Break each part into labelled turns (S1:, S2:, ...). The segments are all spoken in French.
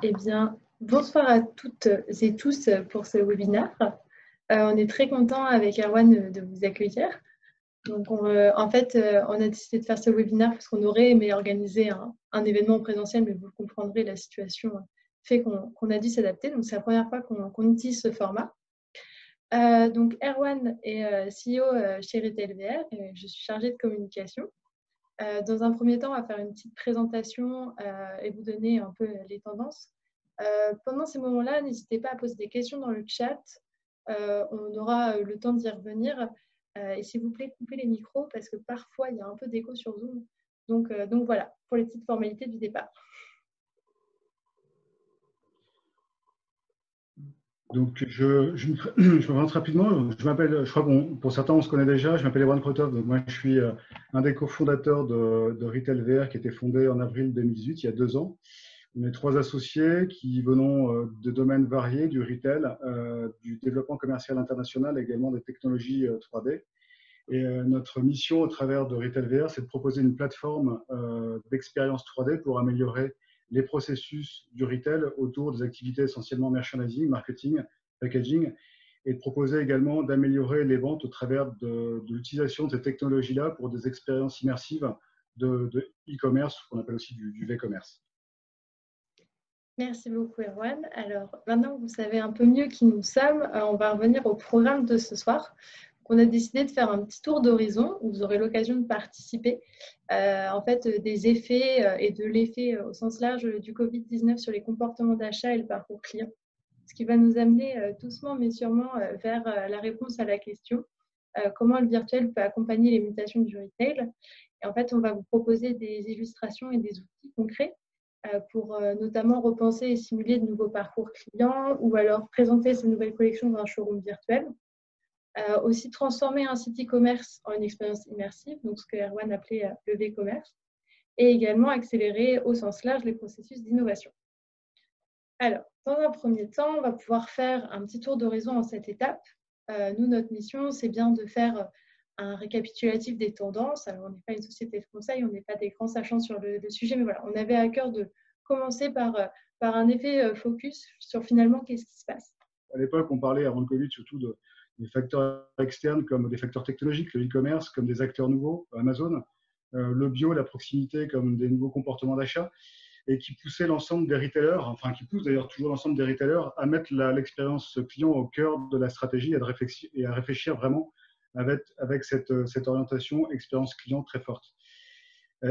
S1: Eh bien, bonsoir à toutes et tous pour ce webinaire. On est très content avec Erwan de vous accueillir. Donc, en fait, on a décidé de faire ce webinaire parce qu'on aurait aimé organiser un événement en présentiel, mais vous le comprendrez, la situation fait qu'on a dû s'adapter. Donc, c'est la première fois qu'on utilise ce format. Donc, Erwan est CEO chez Retail VR et je suis chargée de communication. Dans un premier temps, on va faire une petite présentation et vous donner un peu les tendances. Pendant ces moments-là, n'hésitez pas à poser des questions dans le chat. On aura le temps d'y revenir. Et s'il vous plaît, coupez les micros parce que parfois, il y a un peu d'écho sur Zoom. Donc voilà, pour les petites formalités du départ.
S2: Donc, je me présente rapidement. Je crois que pour certains, on se connaît déjà. Je m'appelle Erwan Krotov. Donc, moi, je suis un des cofondateurs de Retail VR qui a été fondé en avril 2018, il y a 2 ans. On est 3 associés qui venons de domaines variés, du retail, du développement commercial international, également des technologies 3D. Et notre mission au travers de Retail VR, c'est de proposer une plateforme d'expérience 3D pour améliorer les processus du retail autour des activités essentiellement merchandising, marketing, packaging, et de proposer également d'améliorer les ventes au travers de l'utilisation de ces technologies-là pour des expériences immersives de e-commerce, qu'on appelle aussi du v-commerce.
S1: Merci beaucoup, Erwan. Alors, maintenant que vous savez un peu mieux qui nous sommes, on va revenir au programme de ce soir. On a décidé de faire un petit tour d'horizon où vous aurez l'occasion de participer en fait des effets et de l'effet au sens large du Covid-19 sur les comportements d'achat et le parcours client. Ce qui va nous amener doucement mais sûrement vers la réponse à la question comment le virtuel peut accompagner les mutations du retail. Et en fait, on va vous proposer des illustrations et des outils concrets pour notamment repenser et simuler de nouveaux parcours clients ou alors présenter ces nouvelles collections dans un showroom virtuel. Aussi transformer un site e-commerce en une expérience immersive, donc ce que Erwan appelait le v-commerce, et également accélérer au sens large les processus d'innovation. Alors, dans un premier temps, on va pouvoir faire un petit tour d'horizon en cette étape. Nous, notre mission, c'est bien de faire un récapitulatif des tendances. Alors, on n'est pas une société de conseil, on n'est pas des grands sachants sur le sujet, mais voilà, on avait à cœur de commencer par un effet focus sur finalement qu'est-ce qui se passe.
S2: À l'époque, on parlait avant le Covid surtout des facteurs externes comme des facteurs technologiques, le e-commerce comme des acteurs nouveaux, Amazon, le bio, la proximité comme des nouveaux comportements d'achat, et qui poussait l'ensemble des retailers, enfin qui pousse d'ailleurs toujours l'ensemble des retailers à mettre l'expérience client au cœur de la stratégie et à réfléchir vraiment avec cette orientation expérience client très forte.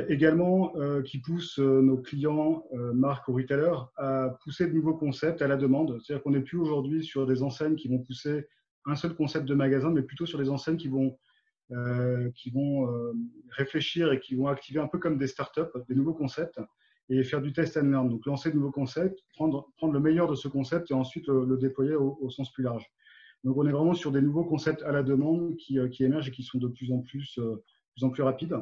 S2: Également, qui pousse nos clients, marques ou retailers, à pousser de nouveaux concepts à la demande. C'est-à-dire qu'on n'est plus aujourd'hui sur des enseignes qui vont pousser un seul concept de magasin, mais plutôt sur des enseignes qui vont réfléchir et qui vont activer un peu comme des startups, des nouveaux concepts, et faire du test and learn. Donc lancer de nouveaux concepts, prendre le meilleur de ce concept et ensuite le déployer au sens plus large. Donc on est vraiment sur des nouveaux concepts à la demande qui émergent et qui sont de plus en plus rapides.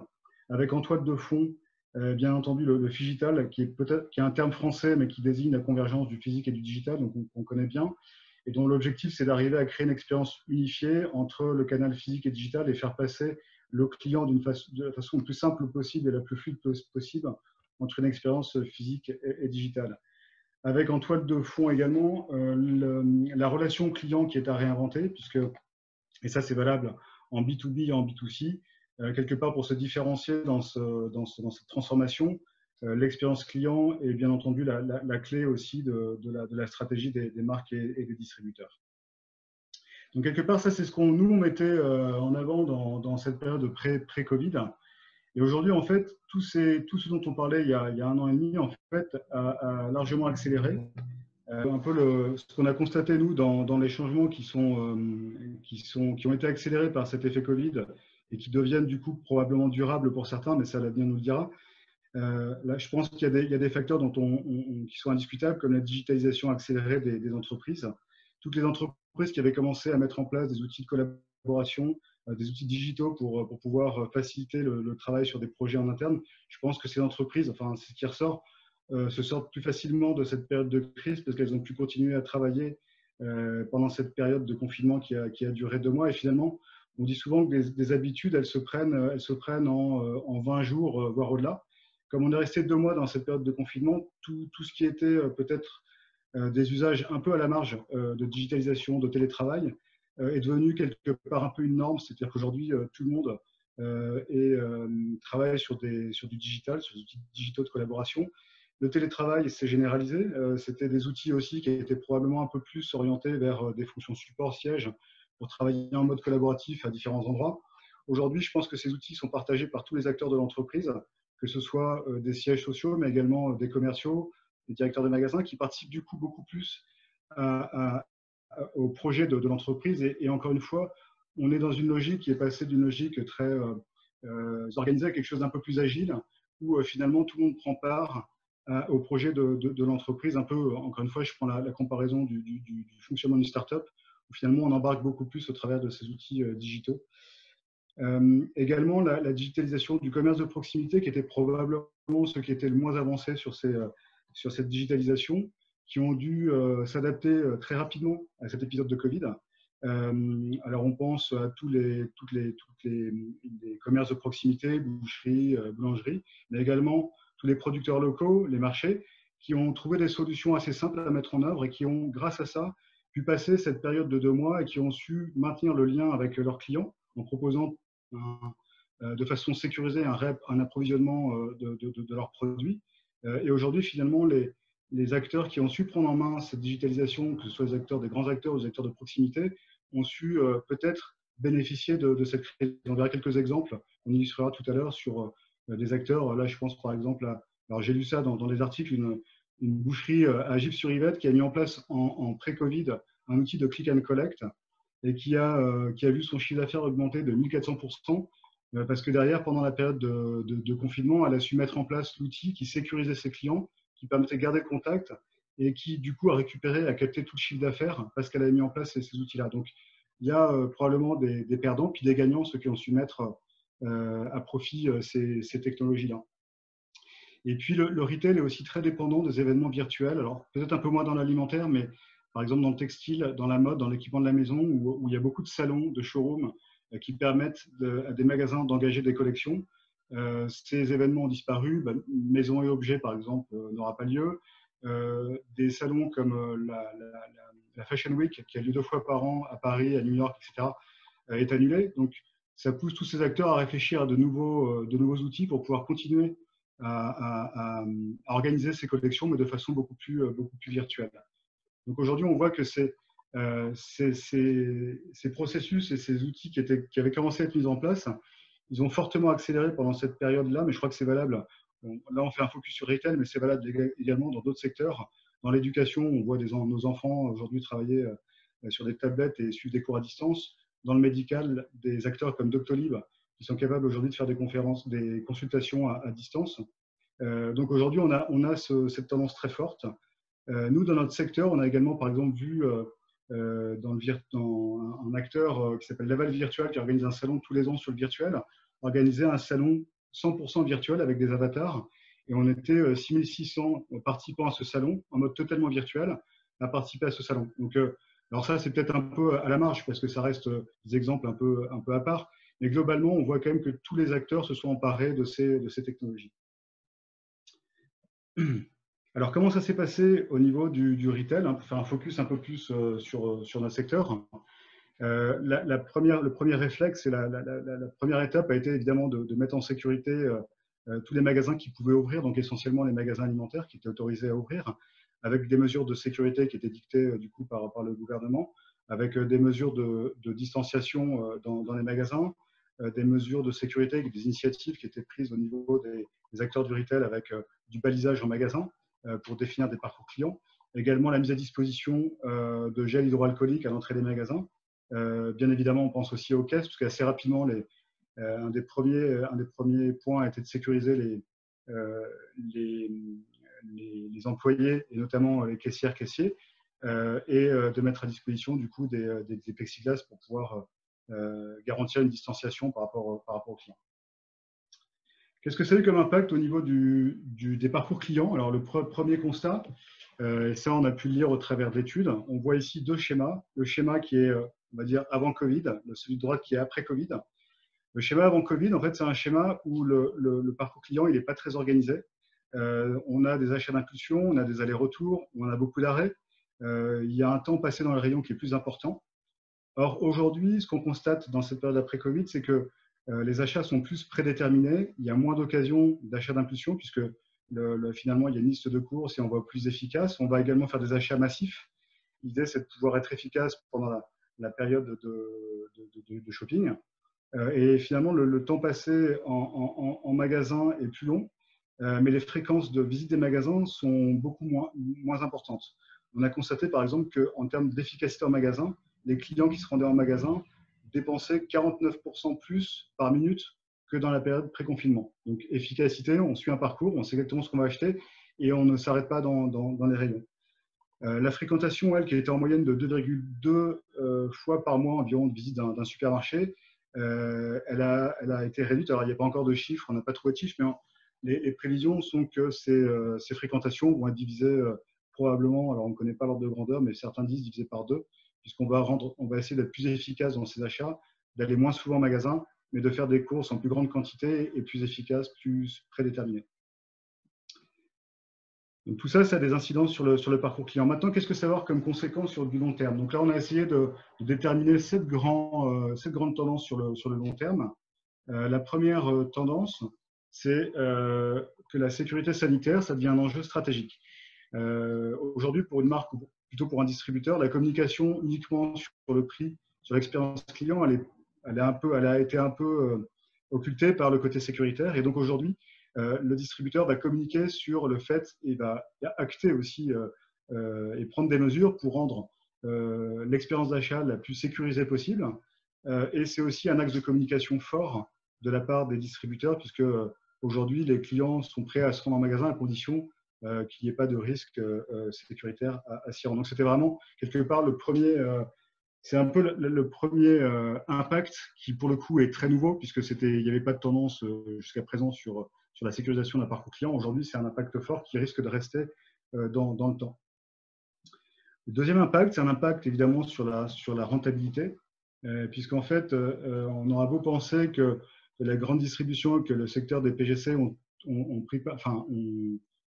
S2: Avec en toile de fond, bien entendu, le phygital, qui est un terme français, mais qui désigne la convergence du physique et du digital, donc on connaît bien, et dont l'objectif, c'est d'arriver à créer une expérience unifiée entre le canal physique et digital et faire passer le client de la façon la plus simple possible et la plus fluide possible entre une expérience physique et digitale. Avec en toile de fond également la relation client qui est à réinventer, puisque, et ça c'est valable en B2B et en B2C, quelque part pour se différencier dans cette transformation, l'expérience client est bien entendu la clé aussi de la stratégie des marques et des distributeurs. Donc quelque part, ça c'est ce qu'on nous mettait en avant dans cette période pré-Covid. Et aujourd'hui, en fait, tout ce dont on parlait il y a 1 an et demi, en fait, a largement accéléré. Un peu ce qu'on a constaté, nous, dans les changements qui ont été accélérés par cet effet Covid et qui deviennent du coup probablement durables pour certains, mais ça l'avenir nous le dira. Là, je pense qu'il y a des facteurs qui sont indiscutables, comme la digitalisation accélérée des entreprises. Toutes les entreprises qui avaient commencé à mettre en place des outils de collaboration, des outils digitaux pour pouvoir faciliter le travail sur des projets en interne, je pense que ces entreprises, enfin, c'est ce qui ressort, se sortent plus facilement de cette période de crise parce qu'elles ont pu continuer à travailler pendant cette période de confinement qui a duré 2 mois. Et finalement, on dit souvent que des habitudes, elles se prennent en 20 jours, voire au-delà. comme on est resté 2 mois dans cette période de confinement, tout ce qui était peut-être des usages un peu à la marge de digitalisation, de télétravail, est devenu quelque part un peu une norme. C'est-à-dire qu'aujourd'hui, tout le monde travaille sur du digital, sur des outils digitaux de collaboration. Le télétravail s'est généralisé. C'était des outils aussi qui étaient probablement un peu plus orientés vers des fonctions support siège pour travailler en mode collaboratif à différents endroits. Aujourd'hui, je pense que ces outils sont partagés par tous les acteurs de l'entreprise, que ce soit des sièges sociaux, mais également des commerciaux, des directeurs de magasins, qui participent du coup beaucoup plus au projet de l'entreprise. Et encore une fois, on est dans une logique qui est passée d'une logique très organisée à quelque chose d'un peu plus agile, où finalement tout le monde prend part au projet de l'entreprise. Un peu, encore une fois, je prends la comparaison du fonctionnement d'une start-up, où finalement on embarque beaucoup plus au travers de ces outils digitaux. Également, la digitalisation du commerce de proximité, qui était probablement ce qui était le moins avancé sur cette digitalisation, qui ont dû s'adapter très rapidement à cet épisode de Covid. Alors, on pense à tous les commerces de proximité, boucheries, boulangeries, mais également tous les producteurs locaux, les marchés, qui ont trouvé des solutions assez simples à mettre en œuvre et qui ont, grâce à ça, pu passer cette période de 2 mois et qui ont su maintenir le lien avec leurs clients en proposant de façon sécurisée un approvisionnement de leurs produits. Et aujourd'hui, finalement, les acteurs qui ont su prendre en main cette digitalisation, que ce soit les acteurs, des grands acteurs ou les acteurs de proximité, ont su peut-être bénéficier de cette crise. On verra quelques exemples. On illustrera tout à l'heure sur des acteurs. Là, je pense par exemple alors j'ai lu ça dans les articles, une boucherie à Gif-sur-Yvette qui a mis en place en pré-Covid un outil de click and collect et qui a vu son chiffre d'affaires augmenter de 1400%, parce que derrière, pendant la période de confinement, elle a su mettre en place l'outil qui sécurisait ses clients, qui permettait de garder le contact et qui, du coup, a capté tout le chiffre d'affaires parce qu'elle avait mis en place ces outils-là. Donc, il y a probablement des perdants, puis des gagnants, ceux qui ont su mettre à profit ces technologies-là. Et puis, le retail est aussi très dépendant des événements virtuels. Alors, peut-être un peu moins dans l'alimentaire, mais par exemple dans le textile, dans la mode, dans l'équipement de la maison, où il y a beaucoup de salons, de showrooms qui permettent à des magasins d'engager des collections. Ces événements ont disparu. Maison et objets, par exemple, n'aura pas lieu. Des salons comme la Fashion Week, qui a lieu 2 fois par an à Paris, à New York, etc., est annulé. Donc, ça pousse tous ces acteurs à réfléchir à de nouveaux outils pour pouvoir continuer à organiser ces collections, mais de façon beaucoup plus virtuelle. Donc aujourd'hui, on voit que ces processus et ces outils qui avaient commencé à être mis en place, ils ont fortement accéléré pendant cette période-là, mais je crois que c'est valable. Là, on fait un focus sur retail, mais c'est valable également dans d'autres secteurs. Dans l'éducation, on voit nos enfants aujourd'hui travailler sur des tablettes et suivre des cours à distance. Dans le médical, des acteurs comme Doctolib qui sont capables aujourd'hui de faire des conférences, des consultations à distance. Donc aujourd'hui, on a cette tendance très forte. Nous, dans notre secteur, on a également, par exemple, vu dans un acteur qui s'appelle Laval Virtual, qui organise un salon tous les ans sur le virtuel, organiser un salon 100% virtuel avec des avatars. Et on était 6600 participants à ce salon, en mode totalement virtuel, à participer à ce salon. Donc, alors ça, c'est peut-être un peu à la marge, parce que ça reste des exemples un peu à part. Mais globalement, on voit quand même que tous les acteurs se sont emparés de ces technologies. Alors, comment ça s'est passé au niveau du retail, pour faire un focus un peu plus sur notre secteur. Le premier réflexe et la première étape a été évidemment de mettre en sécurité tous les magasins qui pouvaient ouvrir, donc essentiellement les magasins alimentaires qui étaient autorisés à ouvrir, avec des mesures de sécurité qui étaient dictées du coup par le gouvernement, avec des mesures de distanciation dans les magasins, des mesures de sécurité, avec des initiatives qui étaient prises au niveau des acteurs du retail avec du balisage en magasin pour définir des parcours clients. Également la mise à disposition de gel hydroalcoolique à l'entrée des magasins. Bien évidemment, on pense aussi aux caisses, parce qu'assez rapidement, un des premiers points a été de sécuriser les employés, et notamment les caissières-caissiers, et de mettre à disposition du coup des plexiglas pour pouvoir garantir une distanciation par rapport aux clients. Qu'est-ce que ça a eu comme impact au niveau des parcours clients? Alors, le premier constat, et ça, on a pu le lire au travers d'études, on voit ici 2 schémas. Le schéma qui est, on va dire, avant Covid, celui de droite qui est après Covid. Le schéma avant Covid, en fait, c'est un schéma où le parcours client il n'est pas très organisé. On a des achats d'impulsion, on a des allers-retours, on a beaucoup d'arrêts. Il y a un temps passé dans le rayon qui est plus important. Or, aujourd'hui, ce qu'on constate dans cette période après Covid, c'est que les achats sont plus prédéterminés. Il y a moins d'occasions d'achat d'impulsion puisque finalement, il y a une liste de courses et on va plus efficace. On va également faire des achats massifs. L'idée, c'est de pouvoir être efficace pendant la période de shopping. Et finalement, le temps passé en magasin est plus long, mais les fréquences de visite des magasins sont beaucoup moins importantes. On a constaté, par exemple, qu'en termes d'efficacité en magasin, les clients qui se rendaient en magasin dépensaient 49% plus par minute que dans la période pré-confinement. Donc, efficacité, on suit un parcours, on sait exactement ce qu'on va acheter et on ne s'arrête pas dans les rayons. La fréquentation, elle, qui était en moyenne de 2,2 fois par mois environ de visite d'un supermarché, elle a été réduite. Alors, il n'y a pas encore de chiffres, on n'a pas trouvé de chiffres, mais les prévisions sont que ces fréquentations vont être divisées probablement, alors on ne connaît pas l'ordre de grandeur, mais certains disent divisées par 2, puisqu'on va essayer d'être plus efficace dans ces achats, d'aller moins souvent en magasin, mais de faire des courses en plus grande quantité et plus efficaces, plus prédéterminées. Donc, tout ça, ça a des incidences sur le parcours client. Maintenant, qu'est-ce que ça va avoir comme conséquence sur du long terme? Donc là, on a essayé de déterminer 7 grandes tendances sur le long terme. La première tendance, c'est que la sécurité sanitaire, ça devient un enjeu stratégique. Aujourd'hui, pour une marque ou plutôt pour un distributeur, la communication uniquement sur le prix, sur l'expérience client, elle a été un peu occultée par le côté sécuritaire. Et donc aujourd'hui, le distributeur va communiquer sur le fait et va acter aussi et prendre des mesures pour rendre l'expérience d'achat la plus sécurisée possible. Et c'est aussi un axe de communication fort de la part des distributeurs, puisque aujourd'hui, les clients sont prêts à se rendre en magasin à condition qu'il n'y ait pas de risque sécuritaire à s'y rendre. Donc, c'était vraiment, quelque part, le premier, c'est un peu le premier impact qui, pour le coup, est très nouveau, puisque il n'y avait pas de tendance jusqu'à présent sur la sécurisation d'un parcours client. Aujourd'hui, c'est un impact fort qui risque de rester dans le temps. Le deuxième impact, c'est un impact évidemment sur la rentabilité, puisqu'en fait, on aura beau penser que la grande distribution, que le secteur des PGC ont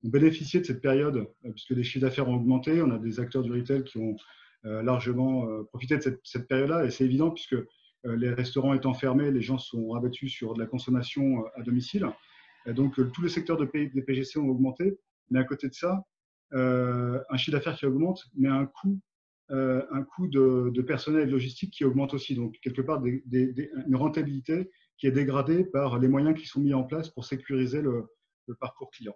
S2: bénéficié de cette période, puisque les chiffres d'affaires ont augmenté. On a des acteurs du retail qui ont largement profité de cette période-là, et c'est évident puisque les restaurants étant fermés, les gens sont rabattus sur de la consommation à domicile. Donc, tous les secteurs des PGC ont augmenté, mais à côté de ça, un chiffre d'affaires qui augmente, mais un coût de personnel et de logistique qui augmente aussi. Donc, quelque part, une rentabilité qui est dégradée par les moyens qui sont mis en place pour sécuriser le parcours client.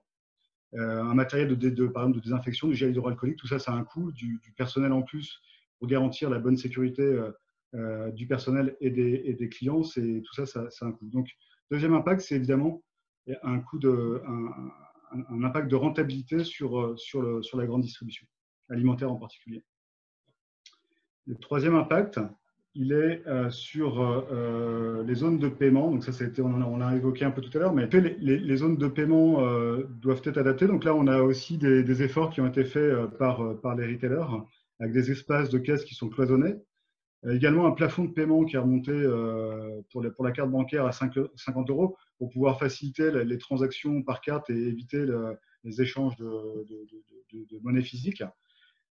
S2: Un matériel par exemple de désinfection, du gel hydroalcoolique, tout ça, ça a un coût, du personnel en plus pour garantir la bonne sécurité du personnel et des clients. Tout ça, ça a un coût. Donc, deuxième impact, c'est évidemment un impact de rentabilité sur la grande distribution, alimentaire en particulier. Le troisième impact, il est sur les zones de paiement. Donc ça, on l'a évoqué un peu tout à l'heure, mais les zones de paiement doivent être adaptées. Donc là, on a aussi des efforts qui ont été faits par les retailers, avec des espaces de caisse qui sont cloisonnés. Également un plafond de paiement qui est remonté pour la carte bancaire à 50 € pour pouvoir faciliter les transactions par carte et éviter les échanges de monnaie physique.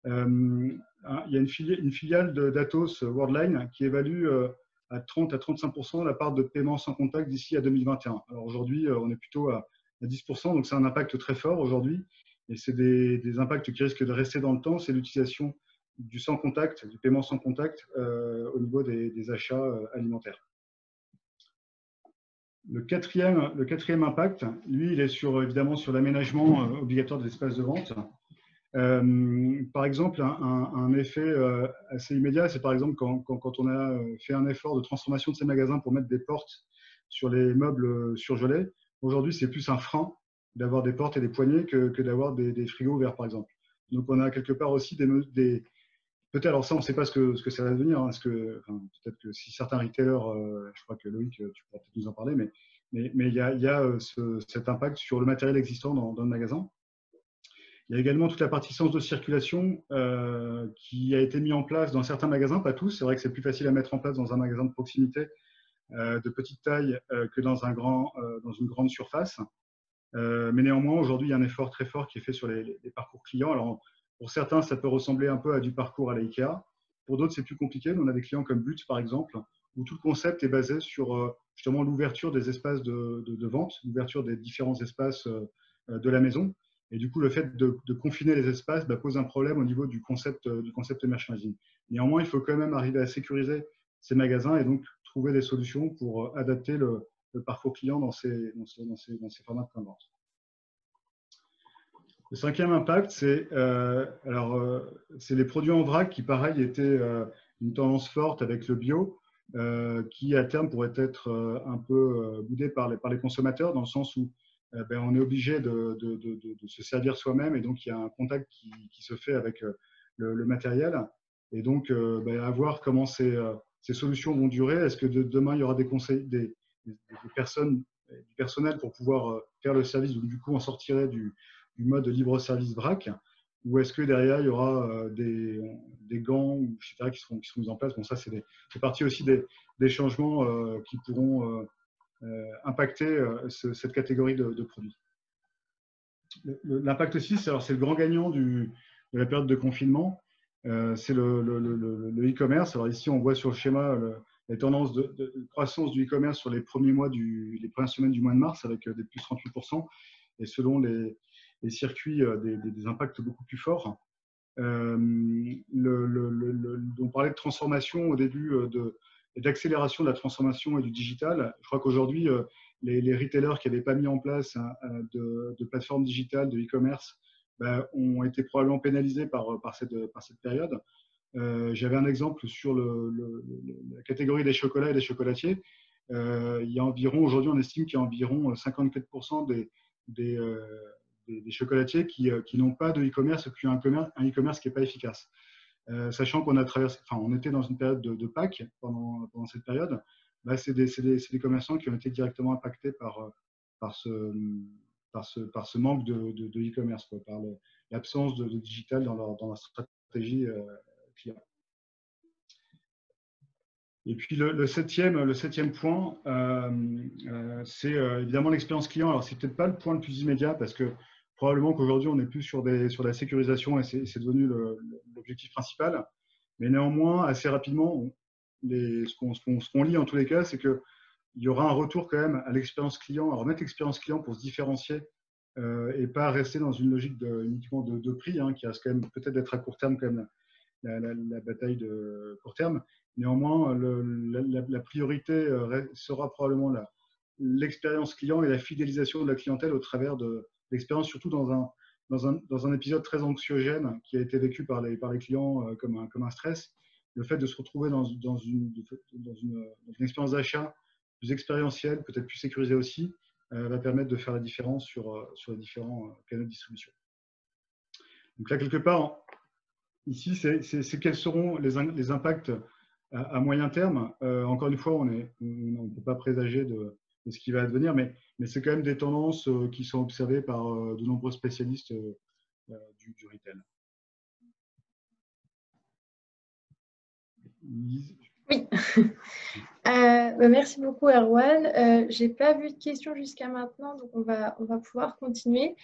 S2: Il y a une filiale d'Atos Worldline qui évalue à 30 à 35% la part de paiement sans contact d'ici à 2021. Alors aujourd'hui, on est plutôt à 10%, donc c'est un impact très fort aujourd'hui. Et c'est des impacts qui risquent de rester dans le temps. C'est l'utilisation du sans contact, du paiement sans contact au niveau des achats alimentaires. Le quatrième impact, lui, il est évidemment sur l'aménagement obligatoire des espaces de vente. Par exemple, un effet assez immédiat, c'est par exemple quand on a fait un effort de transformation de ces magasins pour mettre des portes sur les meubles surgelés. Aujourd'hui, c'est plus un frein d'avoir des portes et des poignées que d'avoir des frigos ouverts, par exemple. Donc, on a quelque part aussi peut-être, alors ça, on ne sait pas ce que ça va devenir. Hein, peut-être que si certains retailers, je crois que Loïc, tu pourras peut-être nous en parler, mais il y a cet impact sur le matériel existant dans le magasin. Il y a également toute la partie sens de circulation qui a été mis en place dans certains magasins, pas tous. C'est vrai que c'est plus facile à mettre en place dans un magasin de proximité de petite taille que dans une grande surface. Mais néanmoins, aujourd'hui, il y a un effort très fort qui est fait sur les parcours clients. Alors, pour certains, ça peut ressembler un peu à du parcours à l'IKEA. Pour d'autres, c'est plus compliqué. On a des clients comme But, par exemple, où tout le concept est basé sur justement l'ouverture des espaces de vente, l'ouverture des différents espaces de la maison. Et du coup, le fait de confiner les espaces pose un problème au niveau du concept merchandising. Néanmoins, il faut quand même arriver à sécuriser ces magasins et donc trouver des solutions pour adapter le parcours client dans ces formats de point de vente. Le cinquième impact, c'est les produits en vrac qui, pareil, étaient une tendance forte avec le bio, qui à terme pourrait être un peu boudé par les consommateurs, dans le sens où on est obligé de se servir soi-même, et donc il y a un contact qui se fait avec le matériel. Et donc, à voir comment ces solutions vont durer. Est-ce que demain, il y aura des personnes, du personnel pour pouvoir faire le service, donc du coup, on sortirait du mode libre-service vrac, ou est-ce que derrière, il y aura des gants, etc., qui seront mis en place. Bon, ça, c'est partie aussi des changements qui pourront impacter cette catégorie de produits. L'impact 6, c'est le grand gagnant de la période de confinement, c'est le e-commerce. Alors ici, on voit sur le schéma les tendances de croissance du e-commerce sur les premières semaines du mois de mars, avec des plus 38%, et selon les circuits, des impacts beaucoup plus forts. On parlait de transformation au début, et d'accélération de la transformation et du digital. Je crois qu'aujourd'hui, les retailers qui n'avaient pas mis en place de plateforme digitale, de e-commerce, ont été probablement pénalisés par cette période. J'avais un exemple sur la catégorie des chocolats et des chocolatiers. Il y a environ, aujourd'hui, on estime qu'il y a environ 54% des chocolatiers qui n'ont pas de e-commerce, qui ont un e-commerce qui n'est pas efficace. Sachant qu'on on était dans une période de Pâques pendant cette période, c'est des commerçants qui ont été directement impactés par ce manque de e-commerce, par l'absence de digital dans leur stratégie client. Et puis le septième point, c'est évidemment l'expérience client. Alors, c'est peut-être pas le point le plus immédiat, parce que probablement qu'aujourd'hui, on est plus sur la sécurisation, et c'est devenu l'objectif principal. Mais néanmoins, assez rapidement, ce qu'on lit en tous les cas, c'est qu'il y aura un retour quand même à l'expérience client, à remettre l'expérience client pour se différencier, et pas rester dans une logique uniquement de prix, qui reste quand même peut-être d'être à court terme quand même la bataille de court terme. Néanmoins, la priorité sera probablement l'expérience client et la fidélisation de la clientèle au travers de l'expérience, surtout dans un épisode très anxiogène qui a été vécu par les clients comme un stress. Le fait de se retrouver dans une expérience d'achat plus expérientielle, peut-être plus sécurisée aussi, va permettre de faire la différence sur les différents canaux de distribution. Donc là, quelque part, ici, c'est quels seront les impacts à moyen terme. Encore une fois, on ne peut pas présager de ce qui va advenir, mais c'est quand même des tendances qui sont observées par de nombreux spécialistes du retail.
S1: Oui. Merci beaucoup, Erwan. Je n'ai pas vu de questions jusqu'à maintenant, donc on va pouvoir continuer.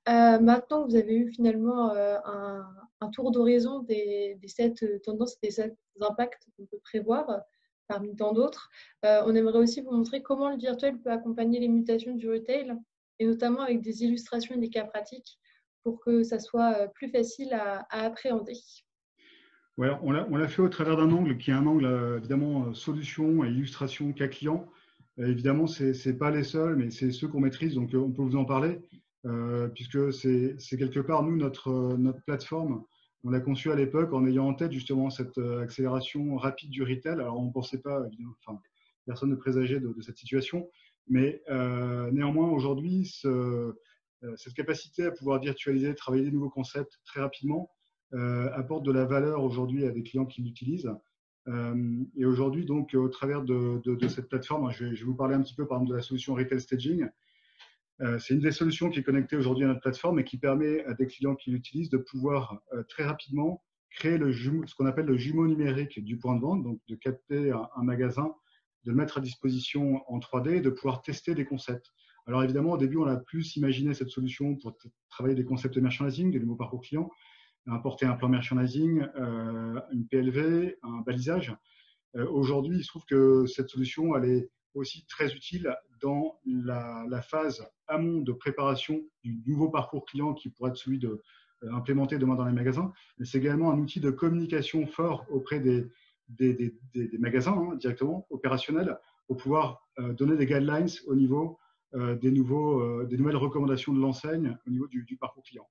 S1: Maintenant que vous avez eu finalement un tour d'horizon des 7 tendances, des 7 impacts qu'on peut prévoir parmi tant d'autres, on aimerait aussi vous montrer comment le virtuel peut accompagner les mutations du retail, et notamment avec des illustrations et des cas pratiques pour que ça soit plus facile à appréhender.
S2: Ouais, on l'a fait au travers d'un angle qui est un angle évidemment solution et illustration cas client. Évidemment, c'est pas les seuls, mais c'est ceux qu'on maîtrise, donc on peut vous en parler, puisque c'est quelque part, nous, notre plateforme, on l'a conçue à l'époque en ayant en tête justement cette accélération rapide du retail. Alors, on ne pensait pas, évidemment, enfin, personne ne présageait de cette situation, mais néanmoins, aujourd'hui, cette capacité à pouvoir virtualiser, travailler des nouveaux concepts très rapidement, apporte de la valeur aujourd'hui à des clients qui l'utilisent. Et aujourd'hui, donc, au travers de cette plateforme, je vais vous parler un petit peu, par exemple, de la solution Retail Staging. C'est une des solutions qui est connectée aujourd'hui à notre plateforme et qui permet à des clients qui l'utilisent de pouvoir très rapidement créer ce qu'on appelle le jumeau numérique du point de vente, donc de capter un magasin, de le mettre à disposition en 3D et de pouvoir tester des concepts. Alors évidemment, au début, on a plus imaginé cette solution pour travailler des concepts de merchandising, des nouveaux parcours clients, importer un plan merchandising, une PLV, un balisage. Aujourd'hui, il se trouve que cette solution, elle est aussi très utile dans la phase amont de préparation du nouveau parcours client qui pourrait être celui de implémenté demain dans les magasins. Mais c'est également un outil de communication fort auprès des magasins directement opérationnels pour pouvoir donner des guidelines au niveau des nouvelles recommandations de l'enseigne au niveau du parcours client.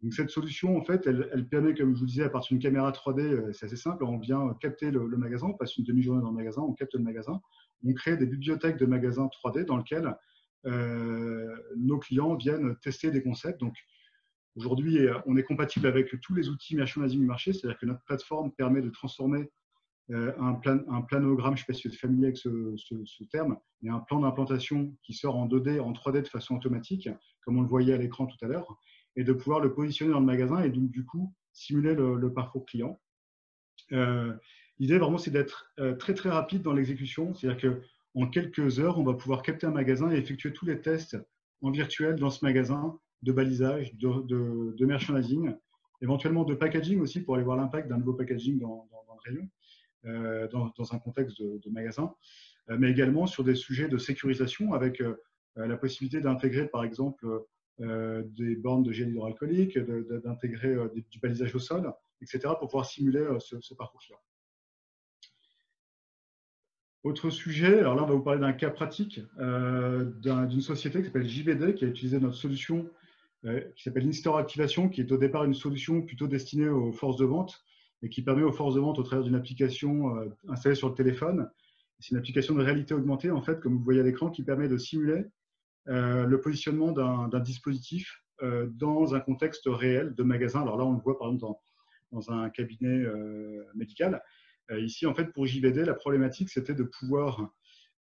S2: Donc cette solution, en fait, elle permet, comme je vous disais, à partir d'une caméra 3D, c'est assez simple, on vient capter le magasin, on passe une demi-journée dans le magasin, on capte le magasin, on crée des bibliothèques de magasins 3D dans lesquelles nos clients viennent tester des concepts. Donc aujourd'hui, on est compatible avec tous les outils merchandising du marché, c'est-à-dire que notre plateforme permet de transformer un planogramme, je ne sais pas si vous êtes familier avec ce terme, mais un plan d'implantation qui sort en 2D, en 3D de façon automatique, comme on le voyait à l'écran tout à l'heure, et de pouvoir le positionner dans le magasin et donc du coup simuler le parcours client. L'idée vraiment c'est d'être très très rapide dans l'exécution, c'est-à-dire qu'en quelques heures on va pouvoir capter un magasin et effectuer tous les tests en virtuel dans ce magasin de balisage, de merchandising, éventuellement de packaging aussi pour aller voir l'impact d'un nouveau packaging dans le rayon, dans un contexte de magasin, mais également sur des sujets de sécurisation avec la possibilité d'intégrer par exemple des bornes de gel hydroalcoolique, d'intégrer du balisage au sol, etc. pour pouvoir simuler ce parcours client. Autre sujet, alors là on va vous parler d'un cas pratique d'une société qui s'appelle JBD qui a utilisé notre solution qui s'appelle In-Store Activation, qui est au départ une solution plutôt destinée aux forces de vente et qui permet aux forces de vente au travers d'une application installée sur le téléphone. C'est une application de réalité augmentée en fait, comme vous voyez à l'écran, qui permet de simuler le positionnement d'un dispositif dans un contexte réel de magasin. Alors là, on le voit par exemple dans un cabinet médical. Ici, en fait, pour JVD, la problématique, c'était de pouvoir…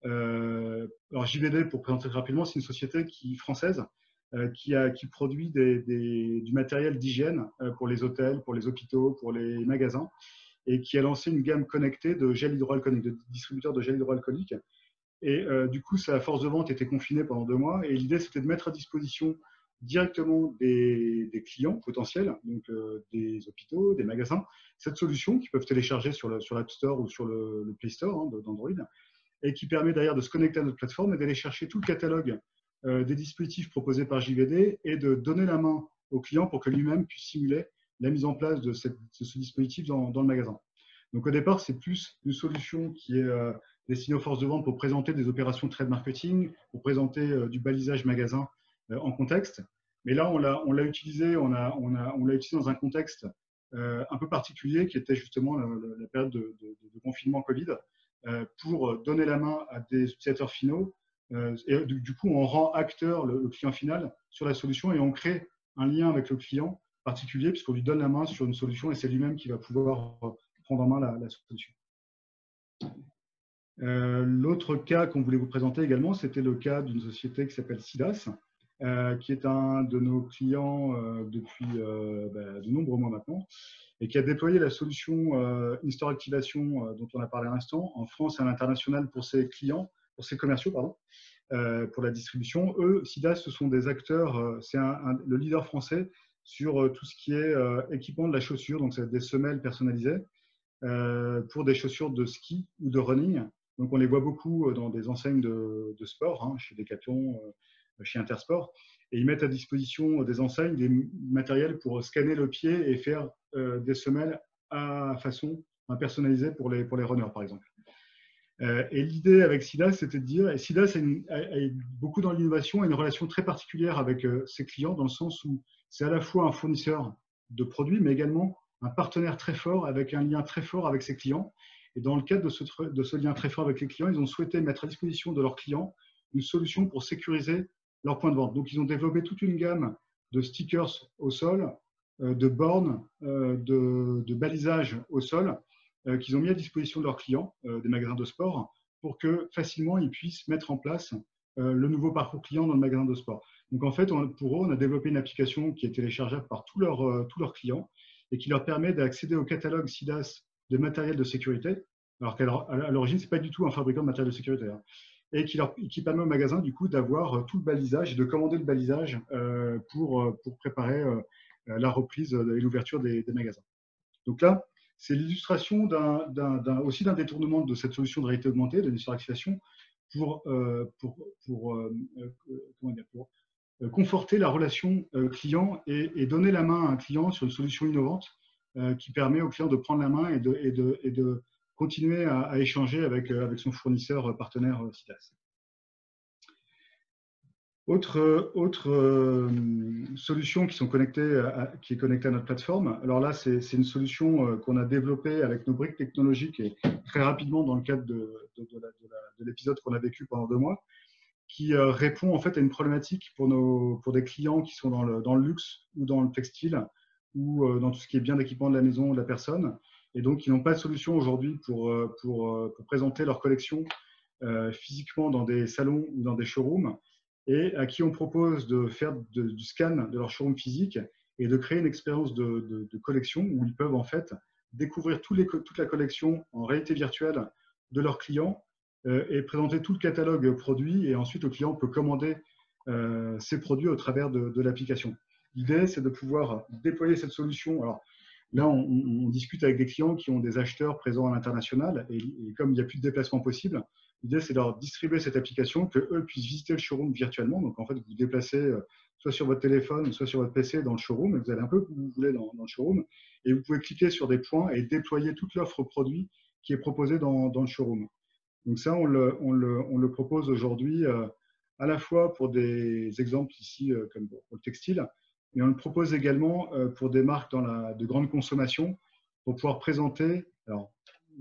S2: alors JVD, pour présenter rapidement, c'est une société française qui produit du matériel d'hygiène pour les hôtels, pour les hôpitaux, pour les magasins, et qui a lancé une gamme connectée de gel hydroalcoolique, de distributeurs de gel hydroalcoolique. Et du coup, sa force de vente était confinée pendant 2 mois. Et l'idée, c'était de mettre à disposition directement des clients potentiels, donc des hôpitaux, des magasins, cette solution qu'ils peuvent télécharger sur l'App Store ou sur le Play Store d'Android, et qui permet derrière de se connecter à notre plateforme et d'aller chercher tout le catalogue des dispositifs proposés par JVD et de donner la main au client pour que lui-même puisse simuler la mise en place de ce dispositif dans le magasin. Donc au départ, c'est plus une solution qui est destinée aux forces de vente pour présenter des opérations de trade marketing, pour présenter du balisage magasin en contexte. Mais là, on l'a utilisé, on l'a utilisé dans un contexte un peu particulier qui était justement la période de confinement Covid pour donner la main à des utilisateurs finaux. Et du coup, on rend acteur le client final sur la solution et on crée un lien avec le client particulier puisqu'on lui donne la main sur une solution et c'est lui-même qui va pouvoir prendre en main la solution. L'autre cas qu'on voulait vous présenter également, c'était le cas d'une société qui s'appelle SIDAS, qui est un de nos clients depuis de nombreux mois maintenant, et qui a déployé la solution In-Store Activation dont on a parlé à l'instant, en France et à l'international pour ses clients, pour ses commerciaux, pardon, pour la distribution. Eux, SIDAS, ce sont des acteurs, c'est le leader français sur tout ce qui est équipement de la chaussure, donc c'est des semelles personnalisées pour des chaussures de ski ou de running. Donc on les voit beaucoup dans des enseignes de sport, chez Decathlon, chez Intersport, et ils mettent à disposition des enseignes des matériels pour scanner le pied et faire des semelles à façon personnalisée pour les runners, par exemple. Et l'idée avec SIDAS, c'était de dire, et SIDAS est beaucoup dans l'innovation, a une relation très particulière avec ses clients, dans le sens où c'est à la fois un fournisseur de produits, mais également un partenaire très fort, avec un lien très fort avec ses clients. Et dans le cadre de ce lien très fort avec les clients, ils ont souhaité mettre à disposition de leurs clients une solution pour sécuriser leur point de vente. Donc, ils ont développé toute une gamme de stickers au sol, de bornes, de balisage au sol, qu'ils ont mis à disposition de leurs clients, des magasins de sport, pour que facilement ils puissent mettre en place le nouveau parcours client dans le magasin de sport. Donc, en fait, pour eux, on a développé une application qui est téléchargeable par tous leurs clients et qui leur permet d'accéder au catalogue SIDAS de matériel de sécurité, alors qu'à l'origine, ce n'est pas du tout un fabricant de matériel de sécurité, hein, et qui permet au magasin du coup d'avoir tout le balisage et de commander le balisage pour préparer la reprise et l'ouverture des magasins. Donc là, c'est l'illustration aussi d'un détournement de cette solution de réalité augmentée, de suractivation, pour conforter la relation client et donner la main à un client sur une solution innovante qui permet au client de prendre la main et de continuer à échanger avec son fournisseur partenaire CIDAS. Autre solution qui est connectée à notre plateforme. Alors là, c'est une solution qu'on a développée avec nos briques technologiques et très rapidement dans le cadre de l'épisode qu'on a vécu pendant 2 mois, qui répond en fait à une problématique pour des clients qui sont dans le luxe ou dans le textile ou dans tout ce qui est bien d'équipement de la maison ou de la personne, et donc qui n'ont pas de solution aujourd'hui pour présenter leur collection physiquement dans des salons ou dans des showrooms, et à qui on propose de faire du scan de leur showroom physique et de créer une expérience de collection où ils peuvent en fait découvrir toute la collection en réalité virtuelle de leurs clients et présenter tout le catalogue produit, et ensuite le client peut commander ses produits au travers de l'application. L'idée, c'est de pouvoir déployer cette solution. Alors là, on discute avec des clients qui ont des acheteurs présents à l'international, et comme il n'y a plus de déplacement possible, l'idée, c'est de leur distribuer cette application, qu'eux puissent visiter le showroom virtuellement. Donc, en fait, vous vous déplacez soit sur votre téléphone, soit sur votre PC dans le showroom, et vous allez un peu où vous voulez dans le showroom, et vous pouvez cliquer sur des points et déployer toute l'offre produit qui est proposée dans le showroom. Donc ça, on le propose aujourd'hui à la fois pour des exemples ici, comme pour le textile, mais on le propose également pour des marques de grande consommation, pour pouvoir présenter, alors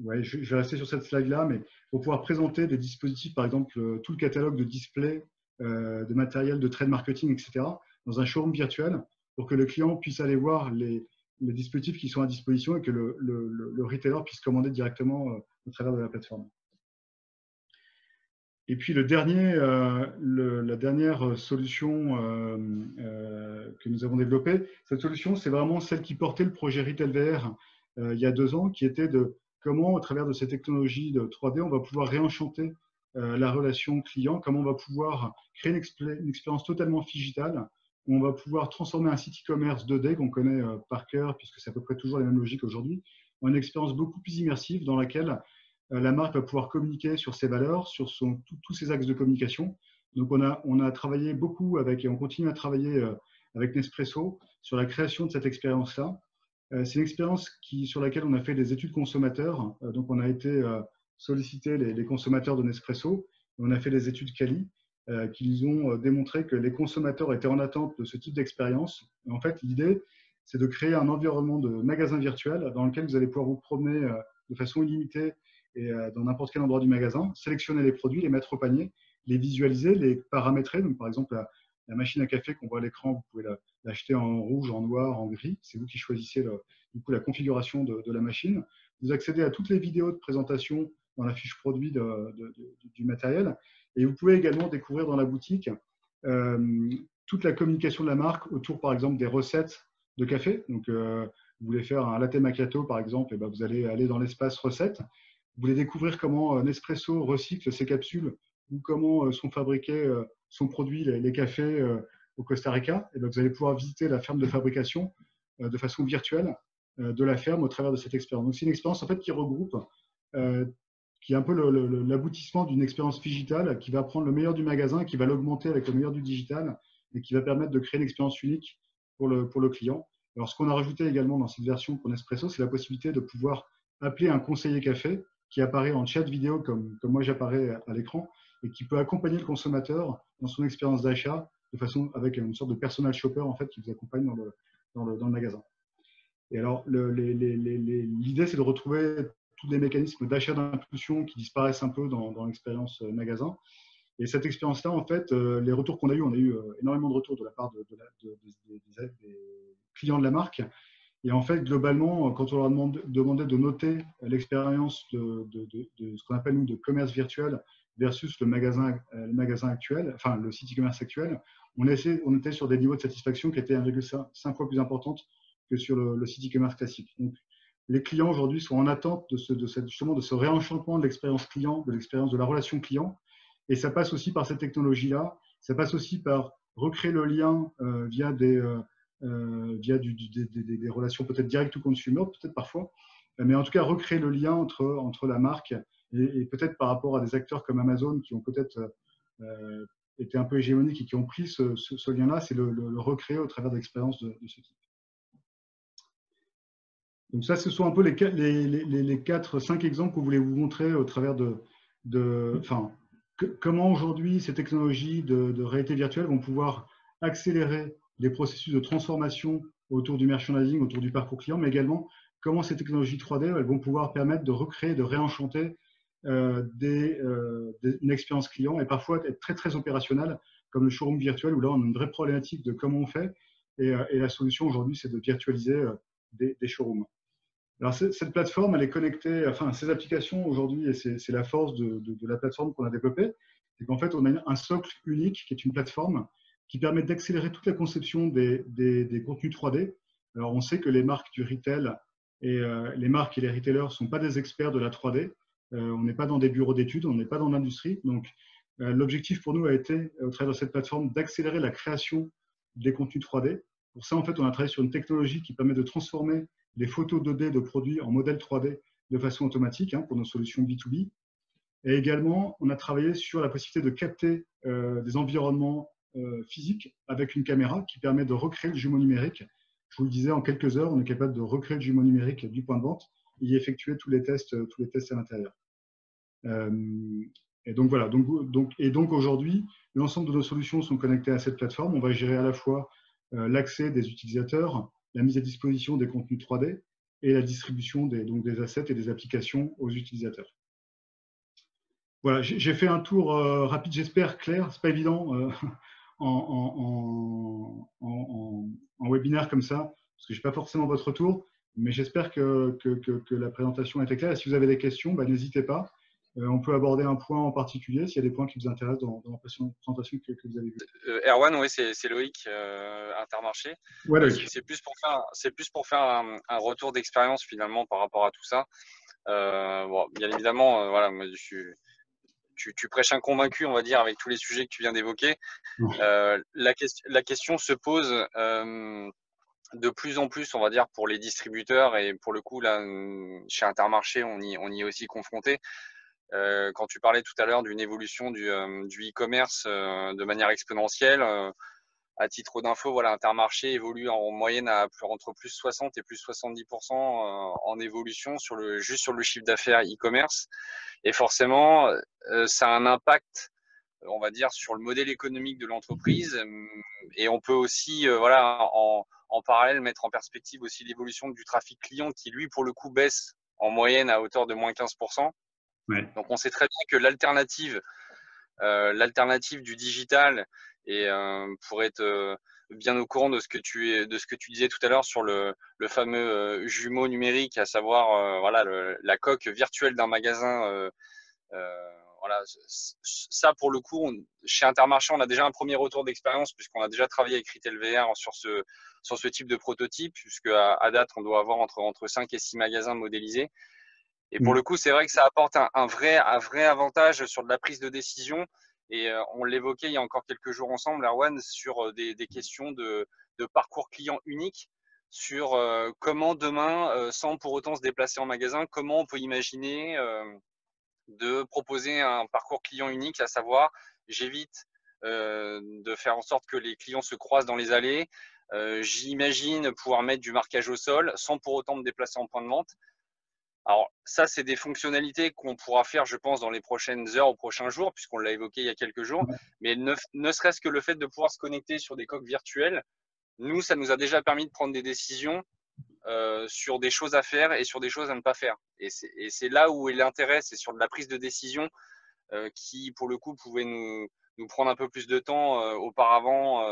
S2: ouais, je vais rester sur cette slide-là, mais pour pouvoir présenter des dispositifs, par exemple, tout le catalogue de displays, de matériel, de trade marketing, etc., dans un showroom virtuel, pour que le client puisse aller voir les dispositifs qui sont à disposition et que le retailer puisse commander directement au travers de la plateforme. Et puis la dernière solution que nous avons développée, cette solution, c'est vraiment celle qui portait le projet Retail VR il y a 2 ans, qui était de comment, au travers de ces technologies de 3D, on va pouvoir réenchanter la relation client, comment on va pouvoir créer une expérience totalement digitale, où on va pouvoir transformer un site e-commerce 2D qu'on connaît par cœur, puisque c'est à peu près toujours les mêmes logiques aujourd'hui, en une expérience beaucoup plus immersive dans laquelle la marque va pouvoir communiquer sur ses valeurs, sur tous ses axes de communication. Donc, on a travaillé beaucoup et on continue à travailler avec Nespresso sur la création de cette expérience-là. C'est une expérience sur laquelle on a fait des études consommateurs. Donc, on a été solliciter les consommateurs de Nespresso. On a fait des études quali qui nous ont démontré que les consommateurs étaient en attente de ce type d'expérience. En fait, l'idée, c'est de créer un environnement de magasin virtuel dans lequel vous allez pouvoir vous promener de façon illimitée et dans n'importe quel endroit du magasin, sélectionner les produits, les mettre au panier, les visualiser, les paramétrer. Donc, par exemple, la machine à café qu'on voit à l'écran, vous pouvez l'acheter en rouge, en noir, en gris. C'est vous qui choisissez du coup, la configuration de la machine. Vous accédez à toutes les vidéos de présentation dans la fiche produit du matériel. Et vous pouvez également découvrir dans la boutique toute la communication de la marque autour, par exemple, des recettes de café. Donc, vous voulez faire un latte macchiato, par exemple, et ben, vous allez aller dans l'espace recettes. Vous voulez découvrir comment Nespresso recycle ses capsules ou comment sont fabriqués, sont produits les cafés au Costa Rica. Et donc, vous allez pouvoir visiter la ferme de fabrication de façon virtuelle de la ferme au travers de cette expérience. Donc, c'est une expérience en fait qui regroupe, qui est un peu l'aboutissement d'une expérience digitale qui va prendre le meilleur du magasin, qui va l'augmenter avec le meilleur du digital et qui va permettre de créer une expérience unique pour le client. Alors, ce qu'on a rajouté également dans cette version pour Nespresso, c'est la possibilité de pouvoir appeler un conseiller café qui apparaît en chat vidéo comme moi j'apparais à l'écran et qui peut accompagner le consommateur dans son expérience d'achat de façon avec une sorte de personal shopper en fait qui vous accompagne dans le magasin. Et alors l'idée c'est de retrouver tous les mécanismes d'achat d'impulsion qui disparaissent un peu dans l'expérience magasin. Et cette expérience-là, en fait, les retours qu'on a eu, on a eu énormément de retours de la part des clients de la marque. Et en fait, globalement, quand on leur demandait de noter l'expérience de ce qu'on appelle nous de commerce virtuel versus le magasin actuel, enfin le site e-commerce actuel, on était sur des niveaux de satisfaction qui étaient 1,5 fois plus importantes que sur le site e-commerce classique. Donc, les clients aujourd'hui sont en attente justement de ce réenchantement de l'expérience client, de l'expérience de la relation client. Et ça passe aussi par cette technologie-là. Ça passe aussi par recréer le lien via des relations peut-être direct to consumer, peut-être parfois, mais en tout cas recréer le lien entre la marque et peut-être par rapport à des acteurs comme Amazon qui ont peut-être été un peu hégémoniques et qui ont pris ce lien-là, c'est le recréer au travers d'expériences de ce type. Donc ça, ce sont un peu les 4-5 exemples que je voulais vous montrer au travers comment aujourd'hui ces technologies de réalité virtuelle vont pouvoir accélérer les processus de transformation autour du merchandising, autour du parcours client, mais également comment ces technologies 3D elles vont pouvoir permettre de recréer, de réenchanter une expérience client et parfois être très très opérationnelle, comme le showroom virtuel où là on a une vraie problématique de comment on fait et la solution aujourd'hui c'est de virtualiser des showrooms. Alors, cette plateforme, elle est connectée, enfin, ces applications aujourd'hui, et c'est la force de la plateforme qu'on a développée, c'est qu'en fait, on a un socle unique qui est une plateforme qui permet d'accélérer toute la conception des contenus 3D. Alors, on sait que les marques du retail et les marques et les retailers ne sont pas des experts de la 3D. On n'est pas dans des bureaux d'études, on n'est pas dans l'industrie. Donc, l'objectif pour nous a été, au travers de cette plateforme, d'accélérer la création des contenus 3D. Pour ça, en fait, on a travaillé sur une technologie qui permet de transformer les photos 2D de produits en modèle 3D de façon automatique pour nos solutions B2B. Et également, on a travaillé sur la possibilité de capter des environnements physiques avec une caméra qui permet de recréer le jumeau numérique. Je vous le disais, en quelques heures, on est capable de recréer le jumeau numérique du point de vente et y effectuer tous les tests à l'intérieur. Et donc voilà. Donc aujourd'hui, l'ensemble de nos solutions sont connectées à cette plateforme. On va gérer à la fois l'accès des utilisateurs, la mise à disposition des contenus 3D et la distribution des assets et des applications aux utilisateurs. Voilà, j'ai fait un tour rapide, j'espère, clair. C'est pas évident en webinaire comme ça, parce que je n'ai pas forcément votre retour, mais j'espère que la présentation a été claire. Et si vous avez des questions, n'hésitez pas. On peut aborder un point en particulier s'il y a des points qui vous intéressent dans la présentation que vous avez vue.
S3: Erwan, oui, c'est Loïc, Intermarché.
S2: Ouais, Loïc.
S3: C'est plus pour faire un retour d'expérience finalement par rapport à tout ça. Bon, bien évidemment, voilà, moi, tu prêches un convaincu, on va dire, avec tous les sujets que tu viens d'évoquer. La question se pose de plus en plus, on va dire, pour les distributeurs et pour le coup, là, chez Intermarché, on y est aussi confronté. Quand tu parlais tout à l'heure d'une évolution du e-commerce de manière exponentielle, à titre d'info, voilà, Intermarché évolue en moyenne entre plus 60 et plus 70% en évolution juste sur le chiffre d'affaires e-commerce. Et forcément, ça a un impact, on va dire, sur le modèle économique de l'entreprise. Et on peut aussi, voilà, en parallèle, mettre en perspective aussi l'évolution du trafic client qui, lui, pour le coup, baisse en moyenne à hauteur de moins 15%. Ouais. Donc, on sait très bien que l'alternative du digital, et pour être bien au courant de ce que tu disais tout à l'heure sur le fameux jumeau numérique, à savoir voilà, la coque virtuelle d'un magasin. Voilà, ça pour le coup, chez Intermarché, on a déjà un premier retour d'expérience puisqu'on a déjà travaillé avec Retail VR sur ce type de prototype, puisque à date, on doit avoir entre 5 et 6 magasins modélisés. Et pour le coup, c'est vrai que ça apporte un vrai avantage sur de la prise de décision. Et on l'évoquait il y a encore quelques jours ensemble, Erwan, sur des questions de parcours client unique, sur comment demain, sans pour autant se déplacer en magasin, comment on peut imaginer de proposer un parcours client unique, à savoir, j'évite de faire en sorte que les clients se croisent dans les allées. J'imagine pouvoir mettre du marquage au sol sans pour autant me déplacer en point de vente. Alors ça, c'est des fonctionnalités qu'on pourra faire, je pense, dans les prochaines heures, aux prochains jours, puisqu'on l'a évoqué il y a quelques jours. Mais ne serait-ce que le fait de pouvoir se connecter sur des coques virtuelles, nous, ça nous a déjà permis de prendre des décisions sur des choses à faire et sur des choses à ne pas faire. Et c'est là où est l'intérêt, c'est sur de la prise de décision qui, pour le coup, pouvait nous prendre un peu plus de temps auparavant,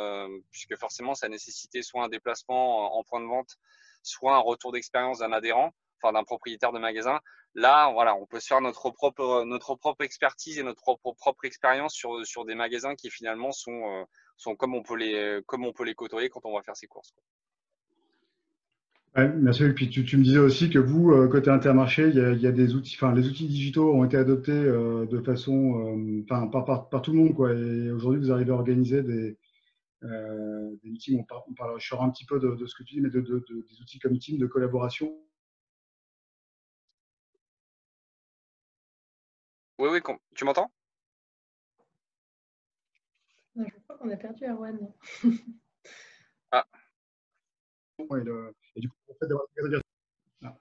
S3: puisque forcément, ça nécessitait soit un déplacement en point de vente, soit un retour d'expérience d'un adhérent, enfin d'un propriétaire de magasin. Là, voilà, on peut se faire notre propre expertise et notre propre expérience sur des magasins qui finalement sont comme on peut les côtoyer quand on va faire ses courses, quoi.
S2: Ouais, bien sûr. Et puis tu me disais aussi que vous, côté Intermarché, il y a des outils, enfin les outils digitaux ont été adoptés de façon, enfin par tout le monde, quoi. Et aujourd'hui, vous arrivez à organiser des meetings. Je sors un petit peu de ce que tu dis, mais des outils comme Team de collaboration.
S3: Oui, oui, tu m'entends?
S1: Non, je crois qu'on a perdu Erwan.
S3: Ah.
S2: Et du coup, le fait d'avoir ah,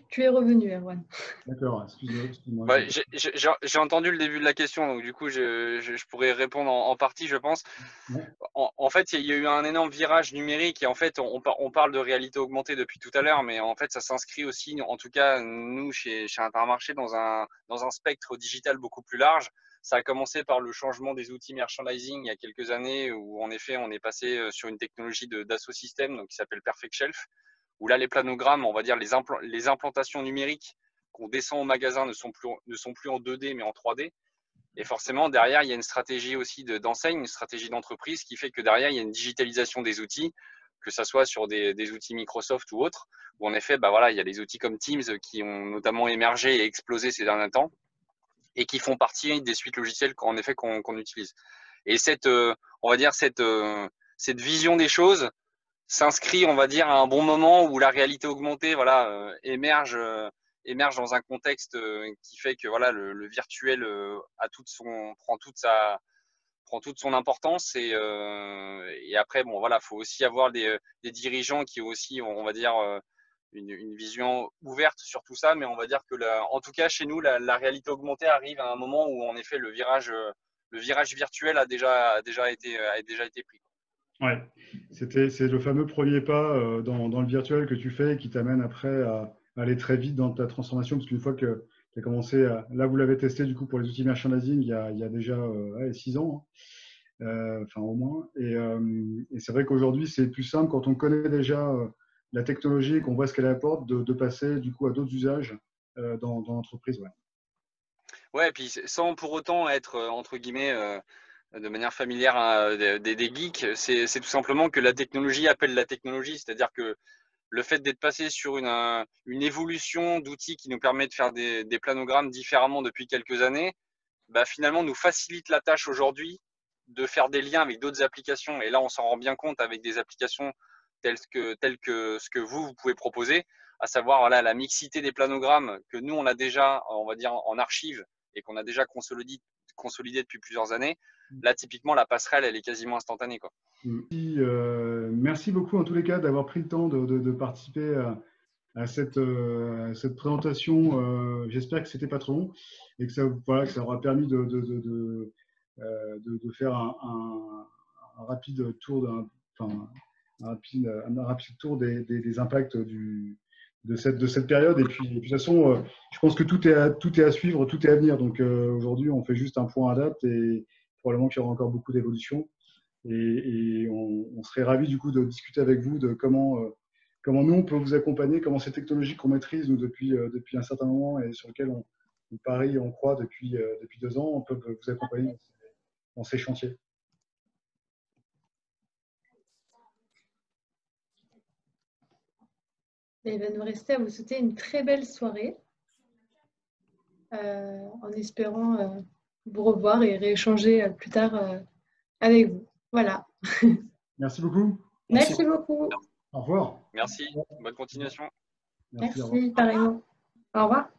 S1: Tu es revenu, Erwan.
S2: d'accord, excuse-moi.
S3: Bah, j'ai entendu le début de la question, donc du coup, je pourrais répondre en partie, je pense.
S2: Ouais.
S3: En fait, il y a eu un énorme virage numérique et en fait, on parle de réalité augmentée depuis tout à l'heure, mais en fait, ça s'inscrit aussi, en tout cas, nous, chez Intermarché, dans un spectre digital beaucoup plus large. Ça a commencé par le changement des outils merchandising il y a quelques années où, en effet, on est passé sur une technologie d'Asso System, donc qui s'appelle Perfect Shelf, où là, les planogrammes, on va dire les implantations numériques qu'on descend au magasin ne sont plus en 2D, mais en 3D. Et forcément, derrière, il y a une stratégie aussi d'enseigne, une stratégie d'entreprise qui fait que derrière, il y a une digitalisation des outils, que ce soit sur des outils Microsoft ou autres, où en effet, bah voilà, il y a des outils comme Teams qui ont notamment émergé et explosé ces derniers temps et qui font partie des suites logicielles qu'on utilise. Et on va dire, cette vision des choses s'inscrit, on va dire, à un bon moment où la réalité augmentée, voilà, émerge dans un contexte qui fait que voilà, le virtuel prend toute son importance et après, bon, voilà, faut aussi avoir des dirigeants qui ont aussi, on va dire, une vision ouverte sur tout ça, mais on va dire que en tout cas chez nous, la réalité augmentée arrive à un moment où en effet le virage virtuel a déjà été pris.
S2: Ouais, c'est le fameux premier pas dans le virtuel que tu fais et qui t'amène après à aller très vite dans ta transformation, parce qu'une fois que tu as commencé là, vous l'avez testé du coup pour les outils merchandising il y a déjà 6 ans, hein, enfin au moins. Et c'est vrai qu'aujourd'hui, c'est plus simple quand on connaît déjà la technologie et qu'on voit ce qu'elle apporte, de passer du coup à d'autres usages dans l'entreprise. Ouais.
S3: Ouais, et puis sans pour autant être entre guillemets de manière familière des geeks, c'est tout simplement que la technologie appelle la technologie, c'est-à-dire que le fait d'être passé sur une évolution d'outils qui nous permet de faire des planogrammes différemment depuis quelques années, bah, finalement nous facilite la tâche aujourd'hui de faire des liens avec d'autres applications. Et là, on s'en rend bien compte avec des applications telles que ce que vous pouvez proposer, à savoir voilà, la mixité des planogrammes que nous, on a déjà, on va dire, en archive et qu'on a déjà consolidé depuis plusieurs années. Là, typiquement, la passerelle, elle est quasiment instantanée, quoi.
S2: Merci beaucoup en tous les cas d'avoir pris le temps de participer à cette présentation. J'espère que c'était pas trop long et que voilà, que ça aura permis de faire un rapide tour enfin, un rapide tour des impacts de cette période. Et puis, de toute façon, je pense que tout est à suivre, tout est à venir. Donc aujourd'hui, on fait juste un point à date et probablement qu'il y aura encore beaucoup d'évolutions. Et on serait ravis du coup de discuter avec vous de comment nous on peut vous accompagner, comment ces technologies qu'on maîtrise nous depuis un certain moment et sur lesquelles on parie, on croit depuis 2 ans, on peut vous accompagner dans ces chantiers.
S1: Et il va nous rester à vous souhaiter une très belle soirée en espérant vous revoir et rééchanger plus tard avec vous. Voilà.
S2: Merci beaucoup.
S1: Merci beaucoup.
S2: Au revoir.
S3: Merci, bonne continuation.
S2: Merci, au revoir.
S1: Merci, pareillement. Au revoir.